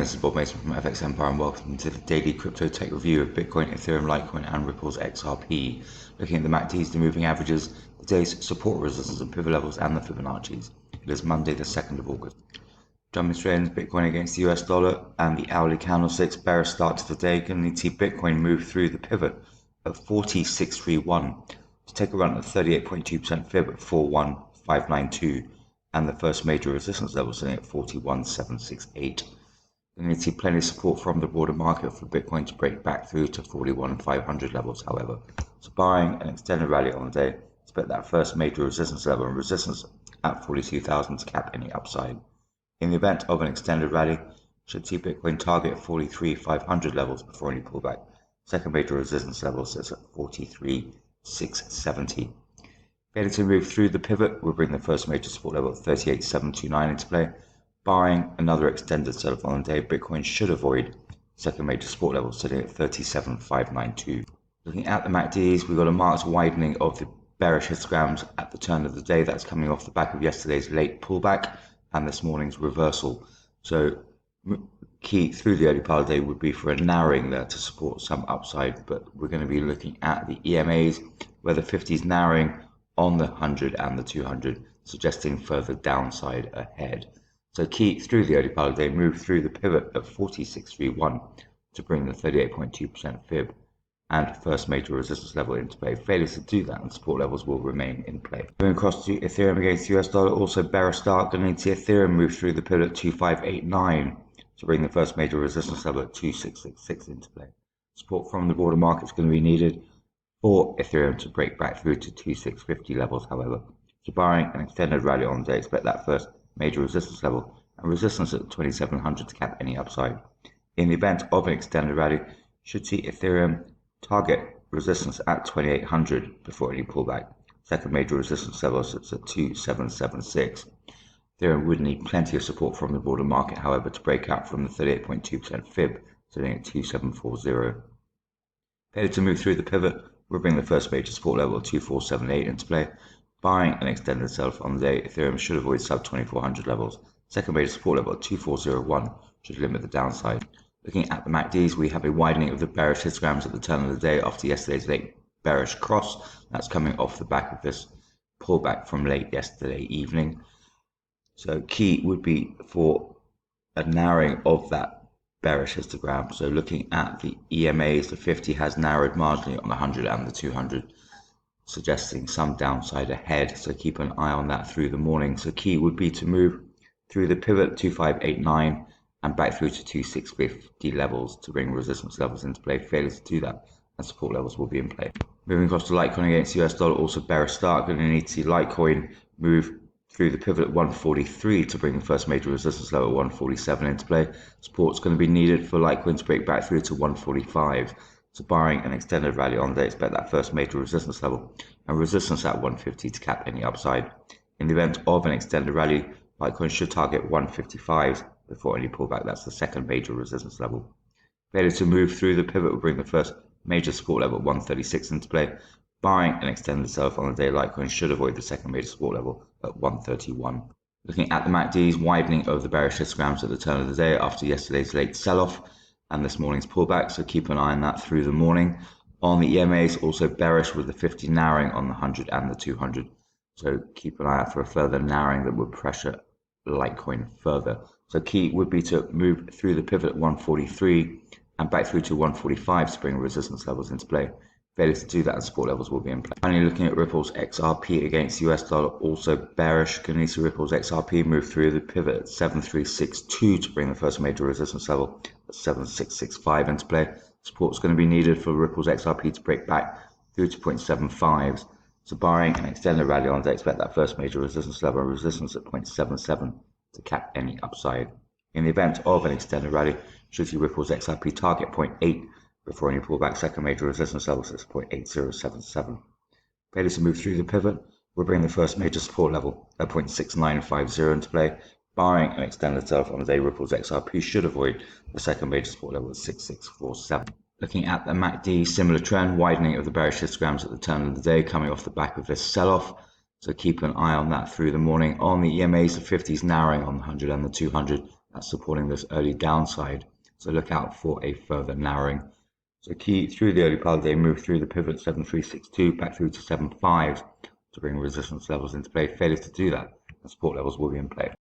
this is Bob Mason from FX Empire and welcome to the daily crypto tech review of Bitcoin, Ethereum, Litecoin and Ripple's XRP. Looking at the MACDs, the moving averages, the day's support, resistance and pivot levels and the Fibonacci's. It is Monday the 2nd of August. Jumping straight into Bitcoin against the US dollar and the hourly candlesticks, bearish start to the day. Going to need to see Bitcoin move through the pivot at 40,631 to take a run at 38.2% fib at 41,592 and the first major resistance level sitting at 41,768. We need to see plenty of support from the broader market for Bitcoin to break back through to 41,500 levels, however. So barring an extended rally on the day, expect that first major resistance level and resistance at 42,000 to cap any upside. In the event of an extended rally, should see Bitcoin target 43,500 levels before any pullback. Second major resistance level sits at 43,670. Ready to move through the pivot, we'll bring the first major support level at 38,729 into play. Barring another extended sell-off on the day, Bitcoin should avoid second major support level sitting at 37,592. Looking at the MACDs, we've got a marked widening of the bearish histograms at the turn of the day. That's coming off the back of yesterday's late pullback and this morning's reversal. So key through the early part of the day would be for a narrowing there to support some upside, but we're going to be looking at the EMAs where the 50 is narrowing on the 100 and the 200, suggesting further downside ahead. So key through the early part of the day, move through the pivot at 4631 to bring the 38.2% fib and first major resistance level into play. Failure to do that and support levels will remain in play. Moving across to Ethereum against the US dollar, also bearish start. Going to need to see Ethereum move through the pivot at 2589 to bring the first major resistance level at 2666 into play. Support from the broader market is going to be needed for Ethereum to break back through to 2650 levels, however. So barring an extended rally on the day, expect that first major resistance level and resistance at 2700 to cap any upside. In the event of an extended rally, should see Ethereum target resistance at 2800 before any pullback. Second major resistance level sits at 2776. Ethereum would need plenty of support from the broader market, however, to break out from the 38.2% fib sitting at 2740. Headed to move through the pivot, we'll bring the first major support level at 2478 into play. Barring an extended sell-off on the day, Ethereum should avoid sub 2400 levels. Second major support level at 2401 should limit the downside. Looking at the MACDs, we have a widening of the bearish histograms at the turn of the day after yesterday's late bearish cross. That's coming off the back of this pullback from late yesterday evening. So key would be for a narrowing of that bearish histogram. So looking at the EMAs, the 50 has narrowed marginally on the 100 and the 200, suggesting some downside ahead. So keep an eye on that through the morning. So key would be to move through the pivot 2589 and back through to 2650 levels to bring resistance levels into play. Failure to do that and support levels will be in play. Moving across to Litecoin against the US dollar, also bearish start. Going to need to see Litecoin move through the pivot at 143 to bring the first major resistance level at 147 into play. Support's going to be needed for Litecoin to break back through to 145. So barring an extended rally on the day, expect that first major resistance level and resistance at 150 to cap any upside. In the event of an extended rally, Litecoin should target 155 before any pullback. That's the second major resistance level. Failure to move through the pivot will bring the first major support level at 136 into play. Barring an extended sell-off on the day, Litecoin should avoid the second major support level at 131. Looking at the MACDs, widening of the bearish histograms at the turn of the day after yesterday's late sell-off and this morning's pullback, so keep an eye on that through the morning. On the EMAs, also bearish with the 50 narrowing on the 100 and the 200, so keep an eye out for a further narrowing that would pressure Litecoin further. So key would be to move through the pivot at 143 and back through to 145 to bring resistance levels into play. Failure to do that and support levels will be in play. Finally, looking at Ripple's XRP against US dollar, also bearish. Going to see Ripple's XRP move through the pivot at 7362 to bring the first major resistance level at 7665 into play. Support is going to be needed for Ripple's XRP to break back through to 0.75s. So barring an extended rally on the day, expect that first major resistance level and resistance at 0.77 to cap any upside. In the event of an extended rally, should see Ripple's XRP target 0.8 before any pullback. Second major resistance level is 0.8077. Failure to move through the pivot will bring the first major support level at 0.6950 into play. Barring an extended sell-off on the day, Ripple's XRP should avoid the second major support level at 6647. Looking at the MACD, similar trend, widening of the bearish histograms at the turn of the day coming off the back of this sell-off. So keep an eye on that through the morning. On the EMAs, the 50 is narrowing on the 100 and the 200 That's supporting this early downside. So look out for a further narrowing. So key through the early part of the day, move through the pivot 7362 back through to 75 to bring resistance levels into play. Failure to do that, the support levels will be in play.